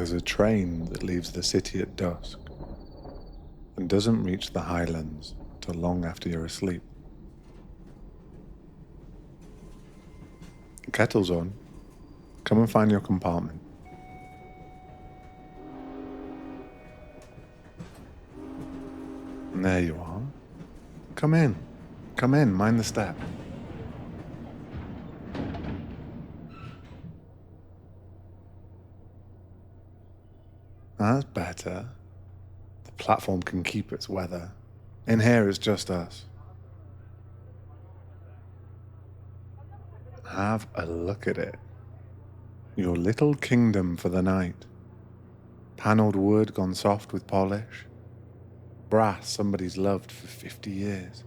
There's a train that leaves the city at dusk and doesn't reach the Highlands till long after you're asleep. The kettle's on. Come and find your compartment. And there you are. Come in. Come in, mind the step. That's better. The platform can keep its weather. In here it's just us. Have a look at it. Your little kingdom for the night. Panelled wood gone soft with polish. Brass somebody's loved for 50 years.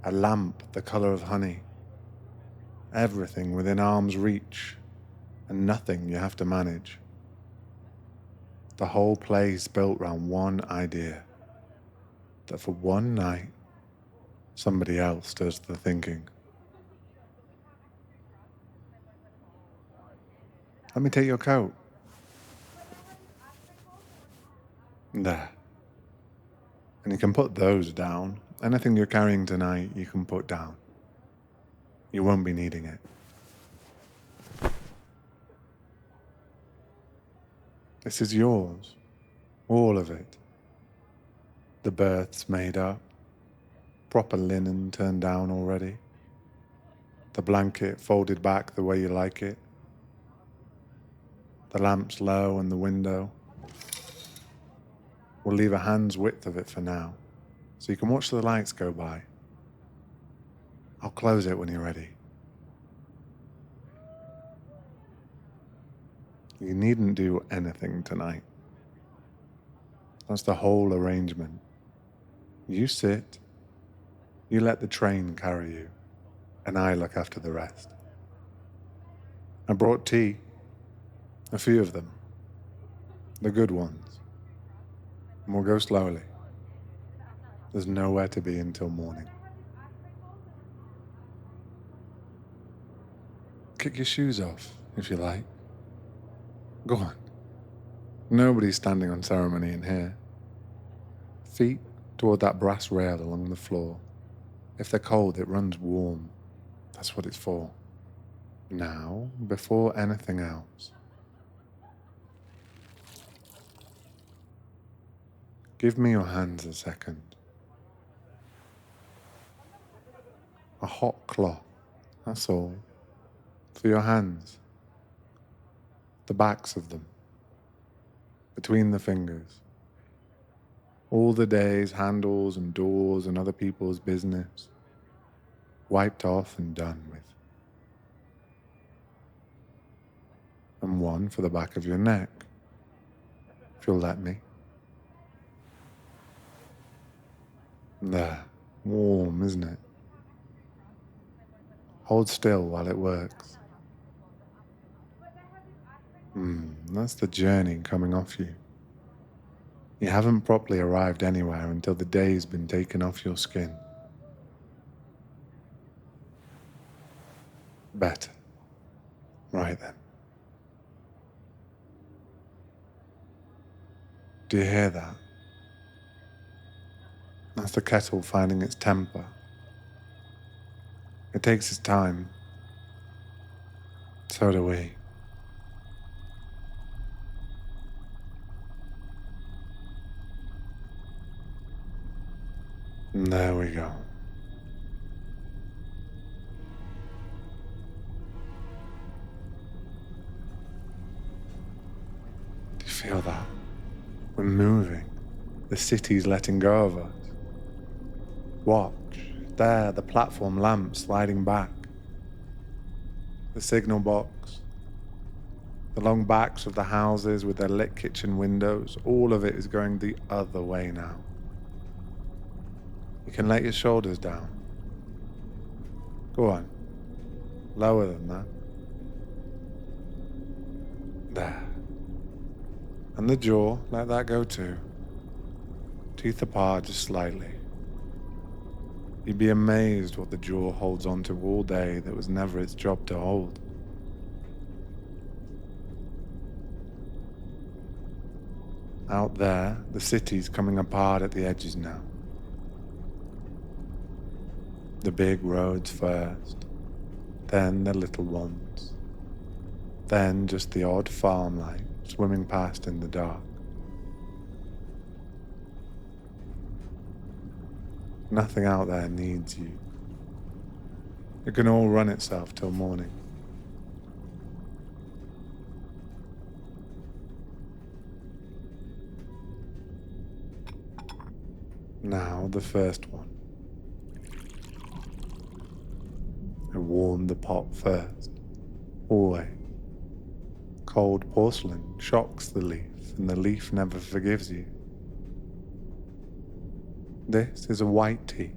A lamp the colour of honey. Everything within arm's reach, and nothing you have to manage. The whole place built round one idea, that for one night, somebody else does the thinking. Let me take your coat. There. And you can put those down. Anything you're carrying tonight, you can put down. You won't be needing it. This is yours. All of it. The berth's made up. Proper linen turned down already. The blanket folded back the way you like it. The lamp's low in the window. We'll leave a hand's width of it for now, so you can watch the lights go by. I'll close it when you're ready. You needn't do anything tonight. That's the whole arrangement. You sit, you let the train carry you, and I look after the rest. I brought tea, a few of them, the good ones. And we'll go slowly. There's nowhere to be until morning. Kick your shoes off, if you like. Go on. Nobody's standing on ceremony in here. Feet toward that brass rail along the floor. If they're cold, it runs warm. That's what it's for. Now, before anything else, give me your hands a second. A hot cloth, that's all. For your hands. The backs of them. Between the fingers. All the day's handles and doors and other people's business. Wiped off and done with. And one for the back of your neck. If you'll let me. There, warm, isn't it? Hold still while it works. That's the journey coming off you. You haven't properly arrived anywhere until the day's been taken off your skin. Better. Right then. Do you hear that? That's the kettle finding its temper. It takes its time. So do we. And there we go. Do you feel that? We're moving. The city's letting go of us. Watch. There, the platform lamp sliding back. The signal box. The long backs of the houses with their lit kitchen windows. All of it is going the other way now. You can let your shoulders down. Go on. Lower than that. There. And the jaw, let that go too. Teeth apart just slightly. You'd be amazed what the jaw holds on to all day that was never its job to hold. Out there, the city's coming apart at the edges now. The big roads first, then the little ones, then just the odd farm light swimming past in the dark. Nothing out there needs you. It can all run itself till morning. Now the first one. I warmed the pot first, always. Cold porcelain shocks the leaf, and the leaf never forgives you. This is a white tea,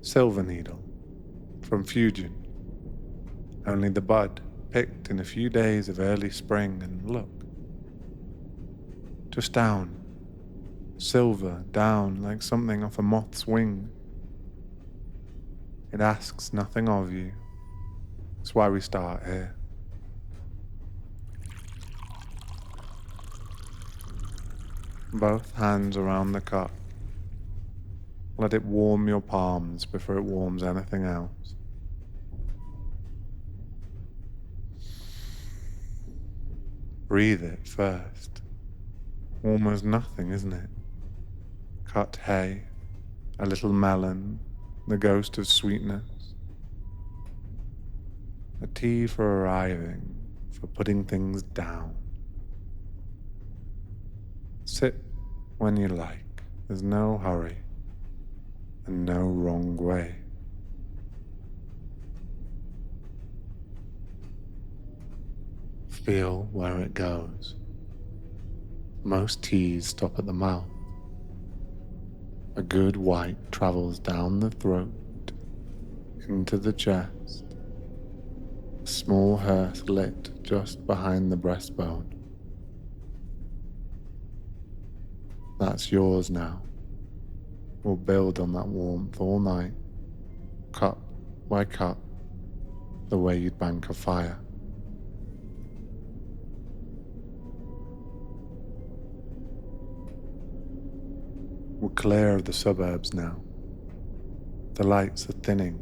silver needle, from Fujian. Only the bud, picked in a few days of early spring, and look. Just down, silver down like something off a moth's wing. It asks nothing of you. That's why we start here. Both hands around the cup. Let it warm your palms before it warms anything else. Breathe it first. Almost nothing, isn't it? Cut hay, a little melon, the ghost of sweetness. A tea for arriving, for putting things down. Sit when you like. There's no hurry and no wrong way. Feel where it goes. Most teas stop at the mouth. A good white travels down the throat, into the chest. A small hearth lit just behind the breastbone. That's yours now. We'll build on that warmth all night, cup by cup, the way you'd bank a fire. We're clear of the suburbs now. The lights are thinning.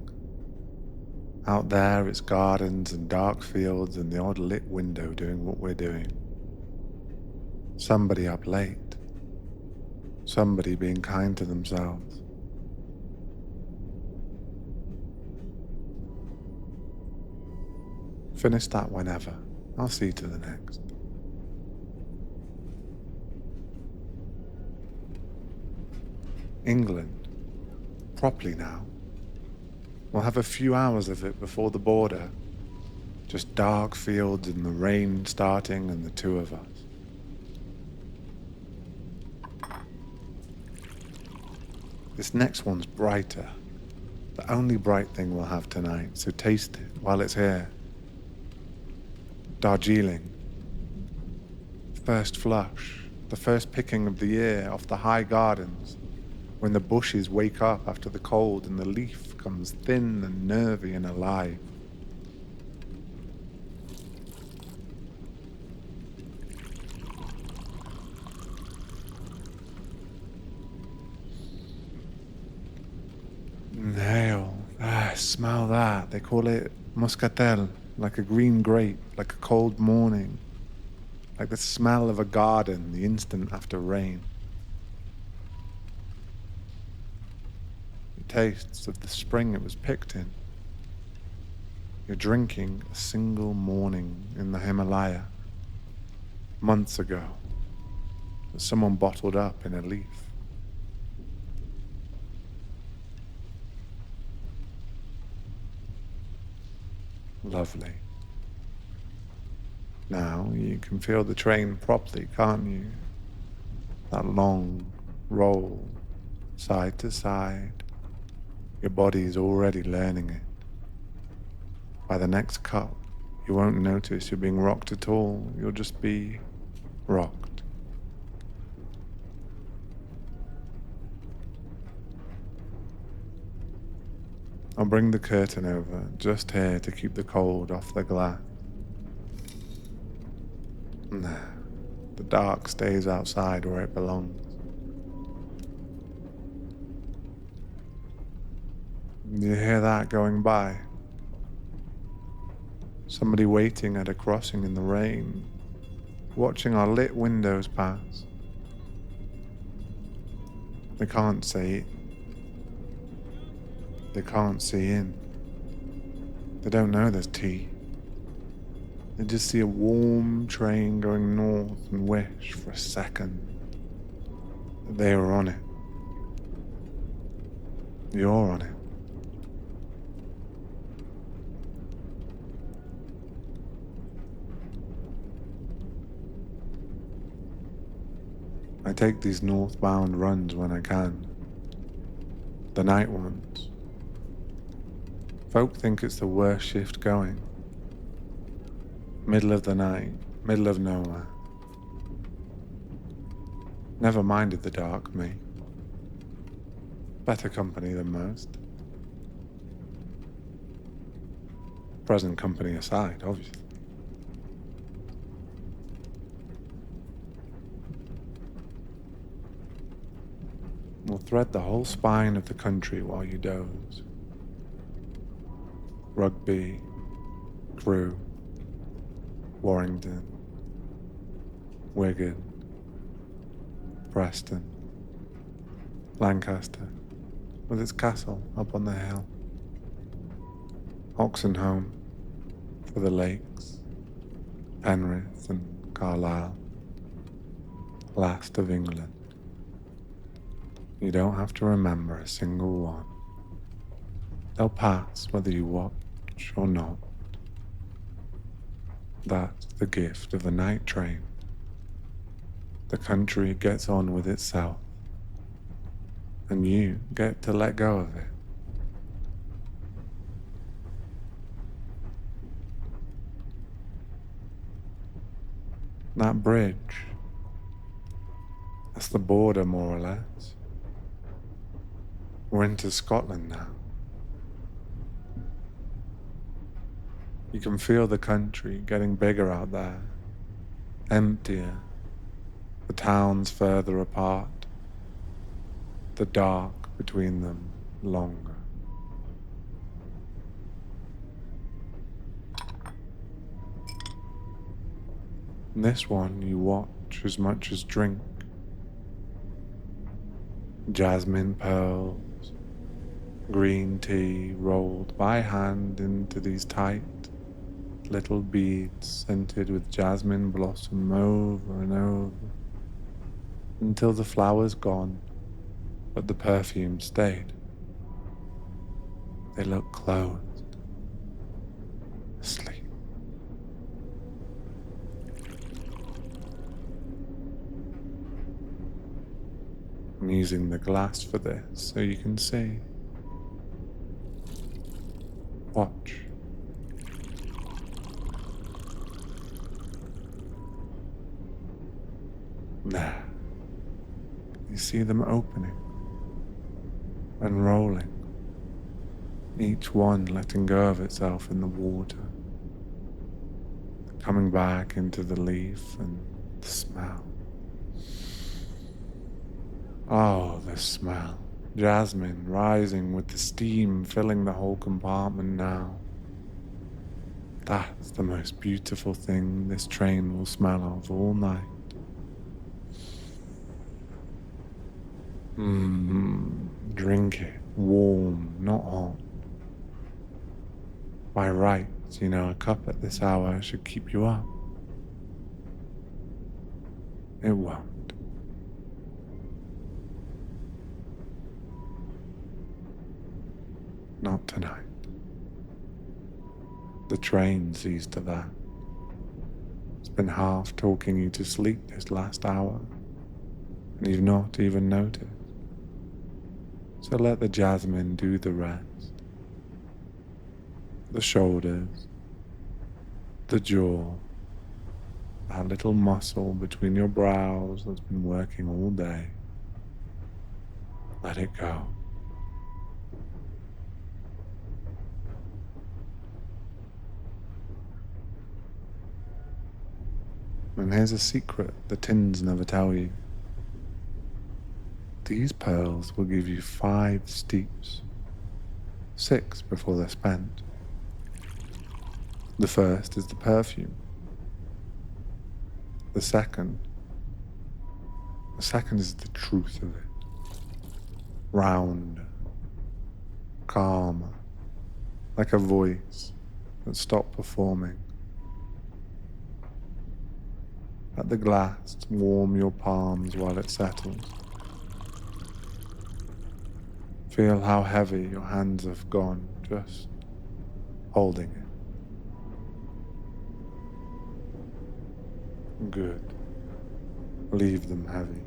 Out there it's gardens and dark fields and the odd lit window doing what we're doing. Somebody up late. Somebody being kind to themselves. Finish that whenever. I'll see you to the next. England. Properly now. We'll have a few hours of it before the border. Just dark fields and the rain starting and the two of us. This next one's brighter. The only bright thing we'll have tonight, so taste it while it's here. Darjeeling. First flush, the first picking of the year off the high gardens, when the bushes wake up after the cold and the leaf comes thin and nervy and alive. Nail. Smell that. They call it muscatel, like a green grape, like a cold morning, like the smell of a garden the instant after rain. It tastes of the spring it was picked in. You're drinking a single morning in the Himalaya, months ago, that someone bottled up in a leaf. Lovely. Now you can feel the train properly, can't you? That long roll, side to side. Your body's already learning it. By the next cup, you won't notice you're being rocked at all. You'll just be rocked. I'll bring the curtain over, just here to keep the cold off the glass. Nah, the dark stays outside where it belongs. You hear that going by? Somebody waiting at a crossing in the rain, watching our lit windows pass. They can't say it. They can't see in. They don't know there's tea. They just see a warm train going north and wish for a second that they were on it. You're on it. I take these northbound runs when I can. The night ones. Folk think it's the worst shift going. Middle of the night, middle of nowhere. Never minded the dark, me. Better company than most. Present company aside, obviously. We'll thread the whole spine of the country while you doze. Rugby, Crewe, Warrington, Wigan, Preston, Lancaster, with its castle up on the hill, Oxenholme for the lakes, Penrith and Carlisle, last of England. You don't have to remember a single one. They'll pass whether you watch or not. That's the gift of the night train. The country gets on with itself, and you get to let go of it. That bridge, that's the border more or less. We're into Scotland now. You can feel the country getting bigger out there, emptier, the towns further apart, the dark between them longer. And this one you watch as much as drink. Jasmine pearls, green tea rolled by hand into these tight little beads scented with jasmine blossom over and over until the flower's gone, but the perfume stayed. They look closed, asleep. I'm using the glass for this so you can see. Watch. There. You see them opening, unrolling, each one letting go of itself in the water, coming back into the leaf and the smell. Oh, the smell. Jasmine rising with the steam filling the whole compartment now. That's the most beautiful thing this train will smell of all night. Drink it, warm, not hot. By rights, a cup at this hour should keep you up. It won't. Not tonight. The train sees to that. It's been half talking you to sleep this last hour, and you've not even noticed. So let the jasmine do the rest. The shoulders, the jaw, that little muscle between your brows that's been working all day. Let it go. And here's a secret the tins never tell you. These pearls will give you 5 steeps, 6 before they're spent. The first is the perfume. The second is the truth of it. Round, calm, like a voice that stopped performing. Let the glass warm your palms while it settles. Feel how heavy your hands have gone just holding it. Good. Leave them heavy.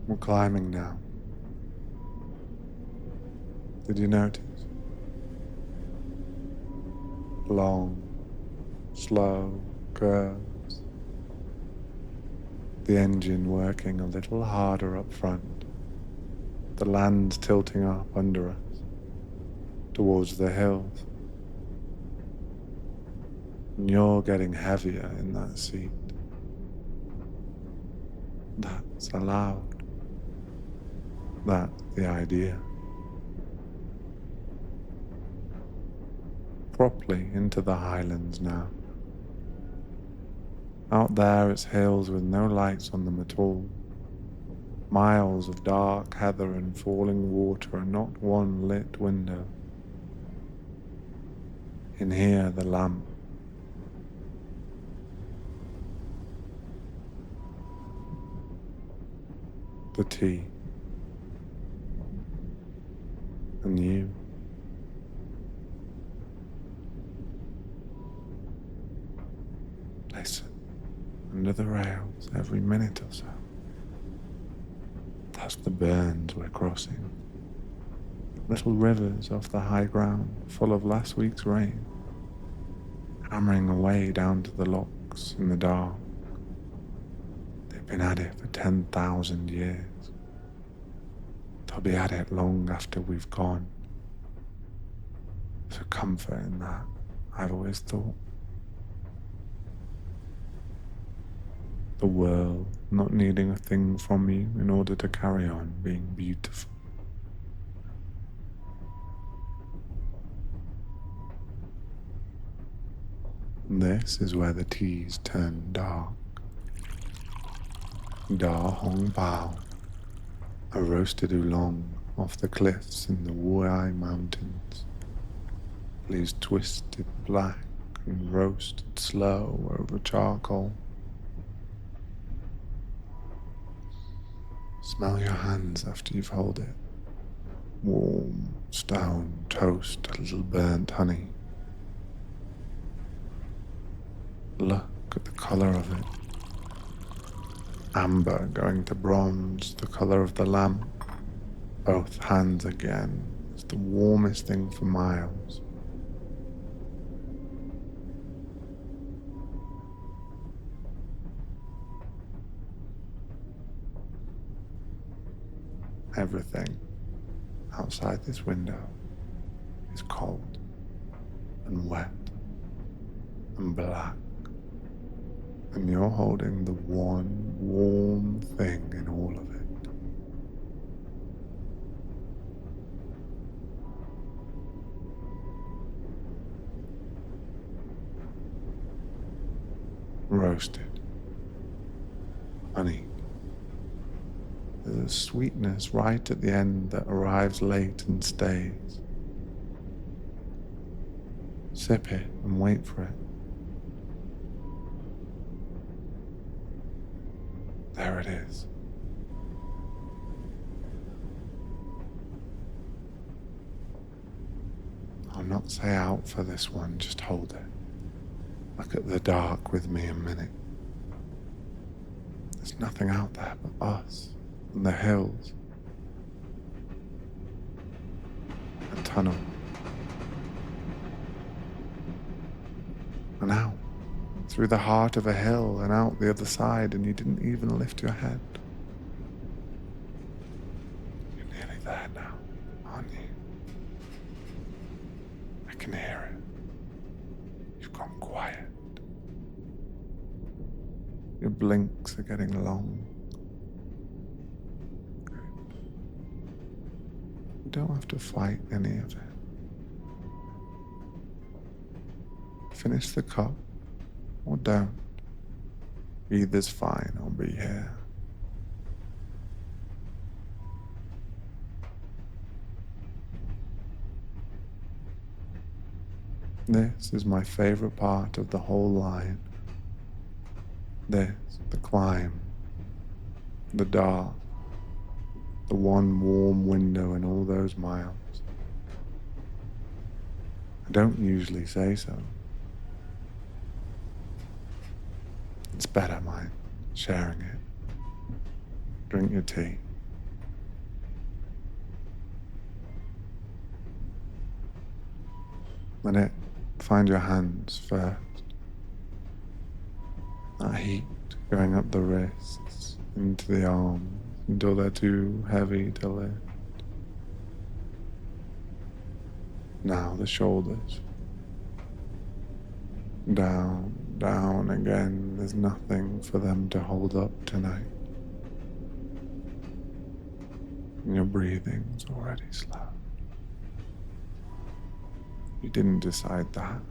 We're climbing now. Did you notice? Long, slow curves. The engine working a little harder up front. The land tilting up under us, towards the hills. And you're getting heavier in that seat. That's allowed. That's the idea. Properly into the Highlands now. Out there it's hills with no lights on them at all. Miles of dark heather and falling water and not one lit window. In here the lamp. The tea. And you. Listen, under the rails every minute or so. That's the burns we're crossing. Little rivers off the high ground, full of last week's rain, hammering away down to the locks in the dark. They've been at it for 10,000 years. They'll be at it long after we've gone. There's a comfort in that, I've always thought. The world not needing a thing from you in order to carry on being beautiful. And this is where the teas turn dark. Da Hong Bao, a roasted oolong off the cliffs in the Pu-erh mountains, leaves twisted black and roasted slow over charcoal. Smell your hands after you've held it. Warm stone toast, a little burnt honey. Look at the color of it. Amber going to bronze, the color of the lamp. Both hands again. It's the warmest thing for miles. Everything outside this window is cold and wet and black, and you're holding the one warm thing in all of it. Roasted, honey. There's a sweetness right at the end that arrives late and stays. Sip it and wait for it. There it is. I'll not say out for this one, just hold it. Look at the dark with me a minute. There's nothing out there but us. And the hills, a tunnel, and out through the heart of a hill and out the other side, and you didn't even lift your head. You're nearly there now, aren't you? I can hear it. You've gone quiet. Your blinks are getting long. Good. You don't have to fight any of it. Finish the cup or don't. Either's fine, I'll be here. This is my favorite part of the whole line. This, the climb, the dark, the one warm window in all those miles. I don't usually say so. It's better, mine, sharing it. Drink your tea. Let it find your hands first. That heat going up the wrists, into the arms, until they're too heavy to lift. Now the shoulders. Down, down again. There's nothing for them to hold up tonight. And your breathing's already slow. You didn't decide that.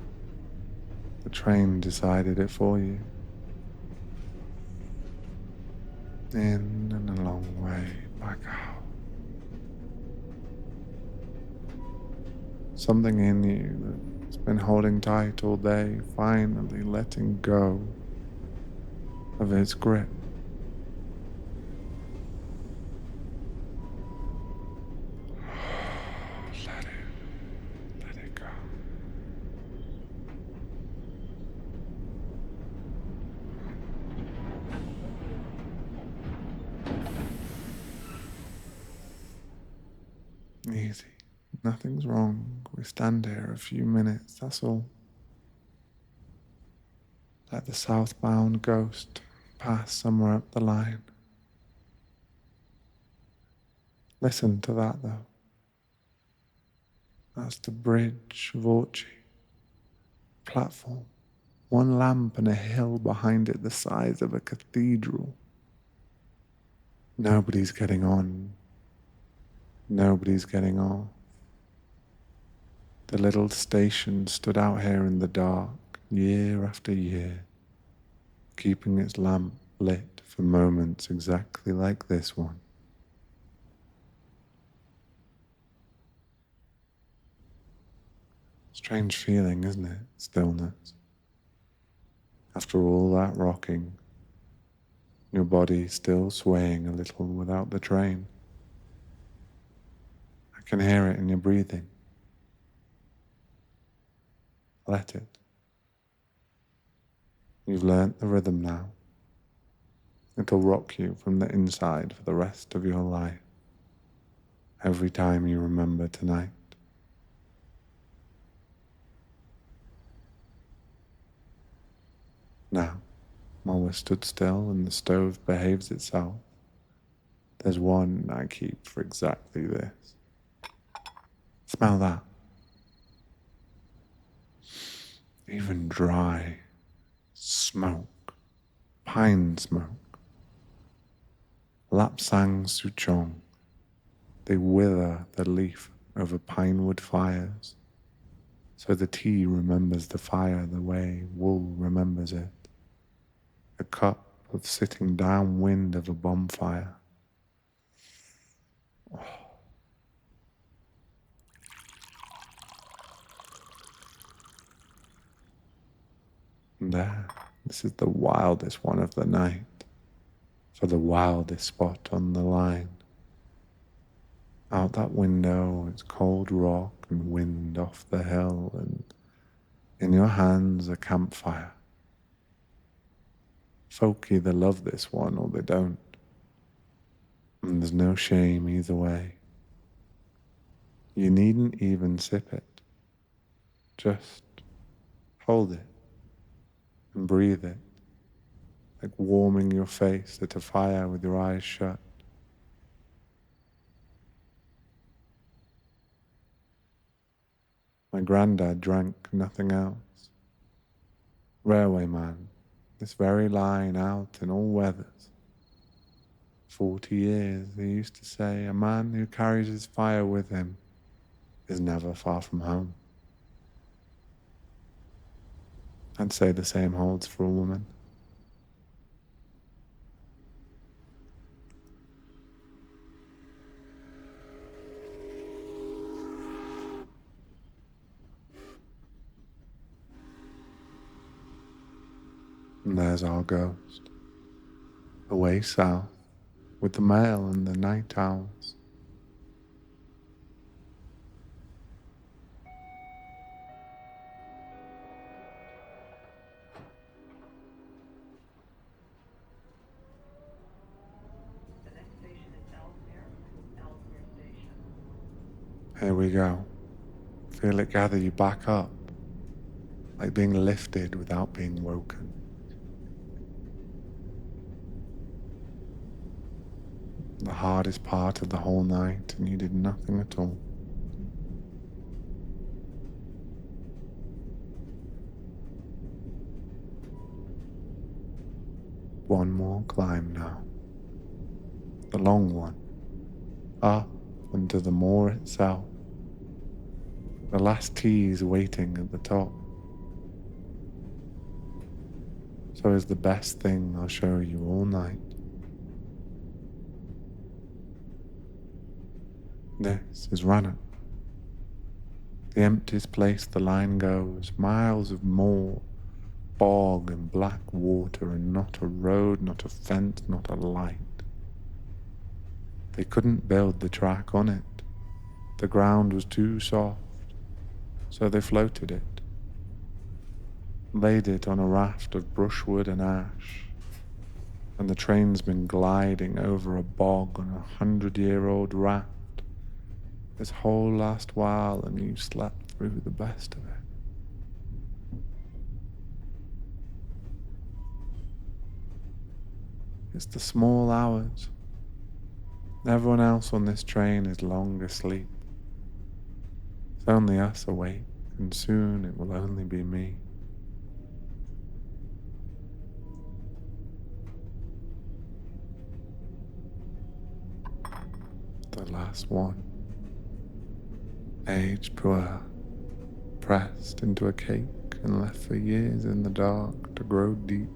The train decided it for you. In and a long way back out. Something in you that's been holding tight all day, finally letting go of its grip. Let it go. Easy. Nothing's wrong. We stand here a few minutes, that's all. Let the southbound ghost pass somewhere up the line. Listen to that, though. That's the bridge of Orchy. Platform. One lamp and a hill behind it the size of a cathedral. Nobody's getting on. Nobody's getting off. The little station stood out here in the dark, year after year, keeping its lamp lit for moments exactly like this one. Strange feeling, isn't it? Stillness. After all that rocking, your body still swaying a little without the train. I can hear it in your breathing. Let it. You've learnt the rhythm now. It'll rock you from the inside for the rest of your life. Every time you remember tonight. Now, while we're stood still and the stove behaves itself, there's one I keep for exactly this. Smell that. Even dry smoke, pine smoke. Lapsang Souchong. They wither the leaf over pinewood fires, so the tea remembers the fire the way wool remembers it. A cup of sitting downwind of a bonfire. Oh. And there, this is the wildest one of the night, for the wildest spot on the line. Out that window, it's cold rock and wind off the hill, and in your hands a campfire. Folk either love this one or they don't, and there's no shame either way. You needn't even sip it. Just hold it. and breathe it, like warming your face at a fire with your eyes shut. My granddad drank nothing else. Railway man, this very line out in all weathers. 40 years, he used to say, a man who carries his fire with him is never far from home. I'd say the same holds for a woman. And there's our ghost, away south, with the mail and the night owls. Here we go. Feel it gather you back up, like being lifted without being woken. The hardest part of the whole night, and you did nothing at all. One more climb now. The long one. Up and to the moor itself. The last tea's waiting at the top. So is the best thing I'll show you all night. This is Rannoch. The emptiest place the line goes, miles of moor, bog and black water, and not a road, not a fence, not a light. They couldn't build the track on it. The ground was too soft, so they floated it, laid it on a raft of brushwood and ash, and the train's been gliding over a bog on 100-year-old raft this whole last while, and you slept through the best of it. It's the small hours. Everyone else on this train is long asleep. It's only us awake, and soon it will only be me. The last one. Aged Pu-erh, pressed into a cake and left for years in the dark to grow deep,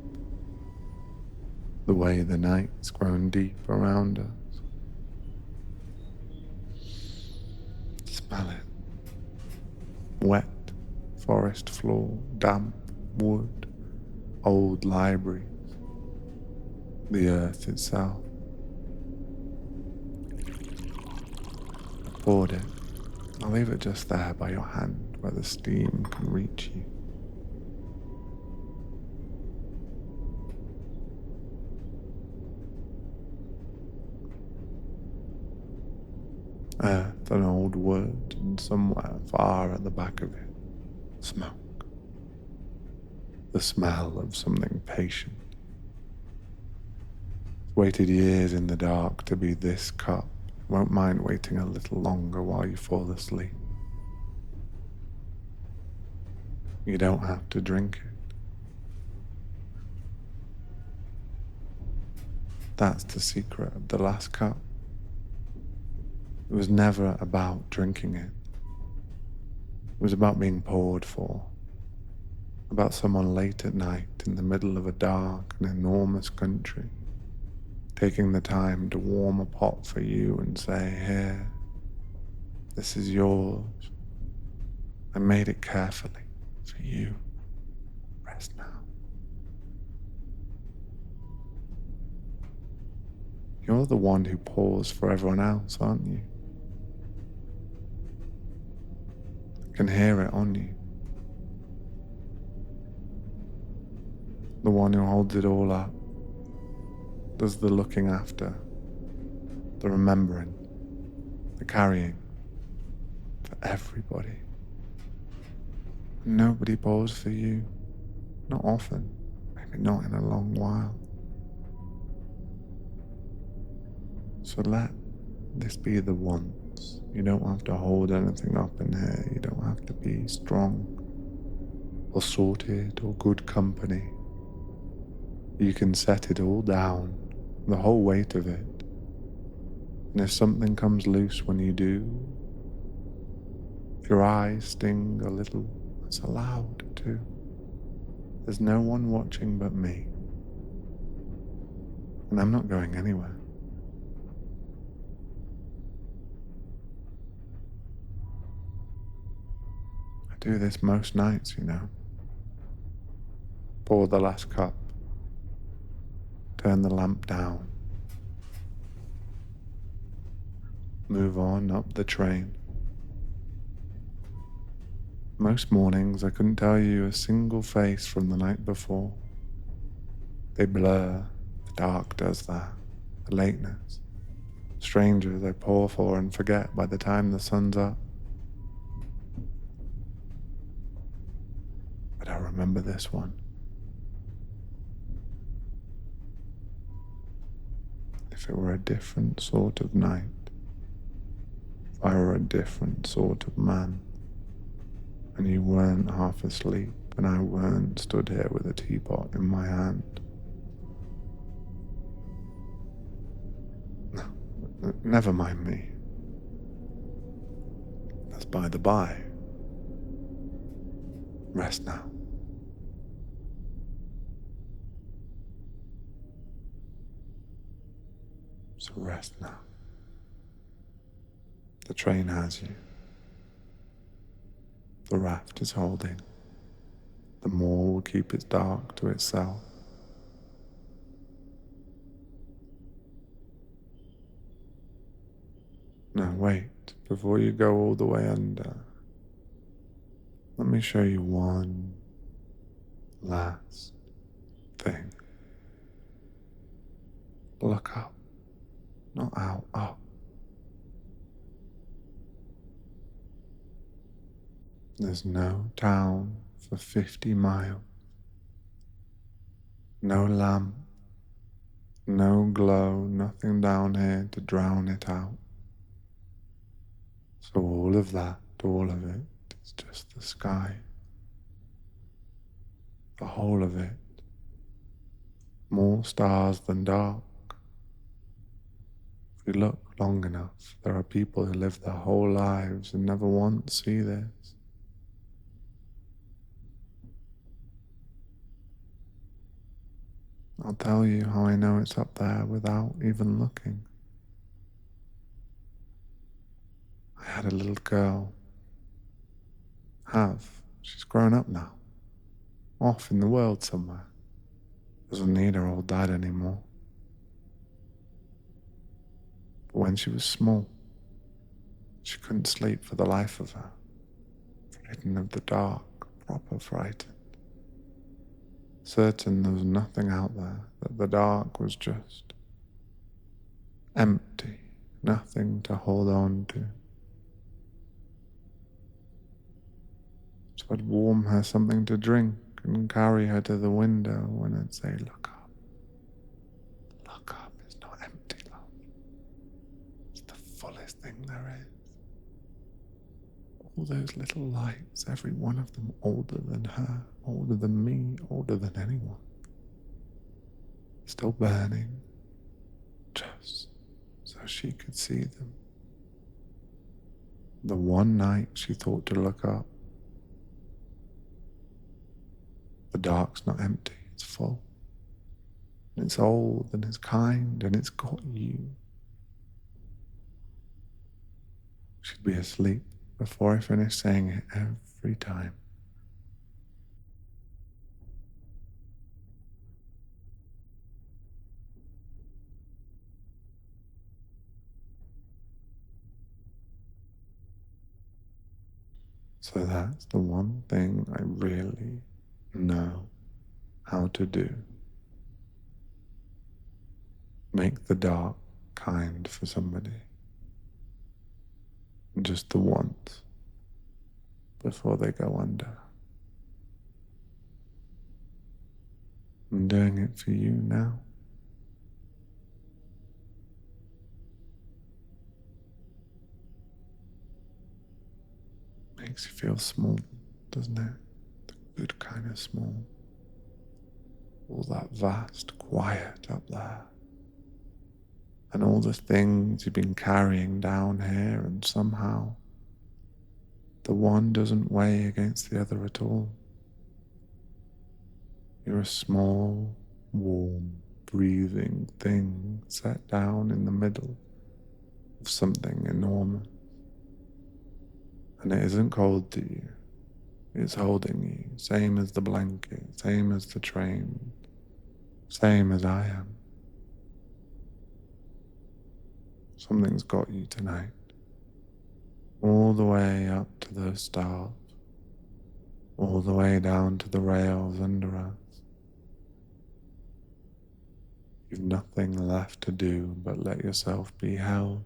the way the night's grown deep around us. Smell it. Wet forest floor, damp wood, old libraries, the earth itself. I poured it. I'll leave it just there by your hand where the steam can reach you. Earth and old wood, and somewhere far at the back of it, smoke. The smell of something patient. Waited years in the dark to be this cup. Won't mind waiting a little longer while you fall asleep. You don't have to drink it. That's the secret of the last cup. It was never about drinking it. It was about being poured for. About someone late at night in the middle of a dark and enormous country, taking the time to warm a pot for you and say, here, this is yours. I made it carefully for you. Rest now. You're the one who pours for everyone else, aren't you? I can hear it on you. The one who holds it all up, does the looking after, the remembering, the carrying, for everybody. Nobody pours for you, not often. maybe not in a long while. So let this be the once. You don't have to hold anything up in here. You don't have to be strong or sorted or good company. You can set it all down, the whole weight of it. And if something comes loose when you do, if your eyes sting a little, that's allowed too. There's no one watching but me. And I'm not going anywhere. I do this most nights, you know. Pour the last cup. Turn the lamp down. Move on up the train. Most mornings I couldn't tell you a single face from the night before. They blur, the dark does that, the lateness. Strangers I pour for and forget by the time the sun's up. But I remember this one. If it were a different sort of night, if I were a different sort of man, and you weren't half asleep, and I weren't stood here with a teapot in my hand. No, never mind me. That's by the by. Rest now. So rest now. The train has you. The raft is holding. The moor will keep its dark to itself. Now wait, before you go all the way under, let me show you one last thing. Look up, not out, up. There's no town for 50 miles. No lamp, no glow, nothing down here to drown it out. So all of that, all of it, is just the sky. The whole of it. More stars than dark. If you look long enough, there are people who live their whole lives and never once see this. I'll tell you how I know it's up there without even looking. I had a little girl. She's grown up now. Off in the world somewhere. Doesn't need her old dad anymore. But when she was small, she couldn't sleep for the life of her. Frightened of the dark, proper frightened. Certain there was nothing out there, that the dark was just empty, nothing to hold on to. So I'd warm her something to drink and carry her to the window and I'd say, look up. Look up, it's not empty, love. It's the fullest thing there is. All those little lights, every one of them older than her, older than me, older than anyone. Still burning, just so she could see them. The one night she thought to look up. The dark's not empty, it's full. And it's old and it's kind and it's got you. She'd be asleep before I finish saying it every time. So that's the one thing I really know how to do. Make the dark kind for somebody. Just the once before they go under. I'm doing it for you now. Makes you feel small, doesn't it? The good kind of small. All that vast quiet up there. And all the things you've been carrying down here, and somehow the one doesn't weigh against the other at all. You're a small, warm, breathing thing set down in the middle of something enormous. And it isn't cold to you. It's holding you, same as the blanket, same as the train, same as I am. Something's got you tonight, all the way up to the stars, all the way down to the rails under us. You've nothing left to do but let yourself be held.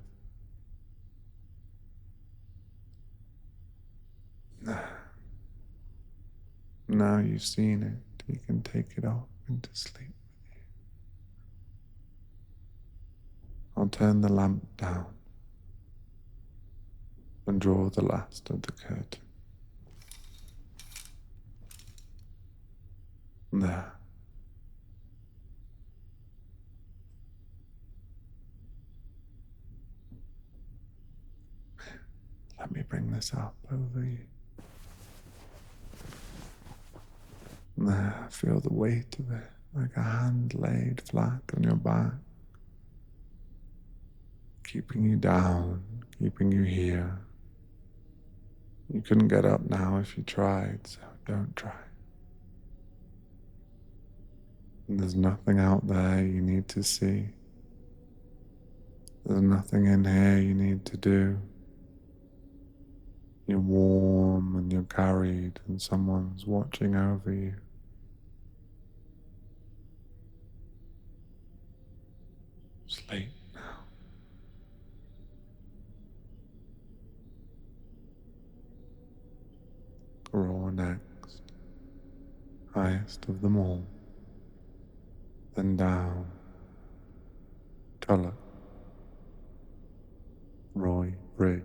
Now you've seen it, you can take it off into sleep. I'll turn the lamp down and draw the last of the curtain. There. Let me bring this up over you. There, feel the weight of it, like a hand laid flat on your back, keeping you down, keeping you here. You couldn't get up now if you tried, so don't try. And there's nothing out there you need to see. There's nothing in here you need to do. You're warm and you're carried, and someone's watching over you. Sleep now. Raw next, highest of them all. Then down, Tulloch, Roy Bridge,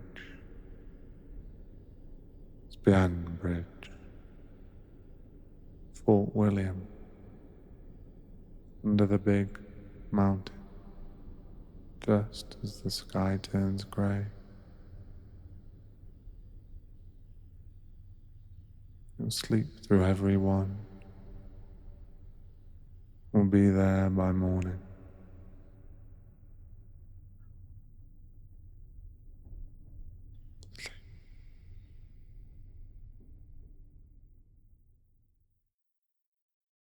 Spian Bridge, Fort William, under the big mountain, just as the sky turns grey. You'll sleep through every one. We'll be there by morning.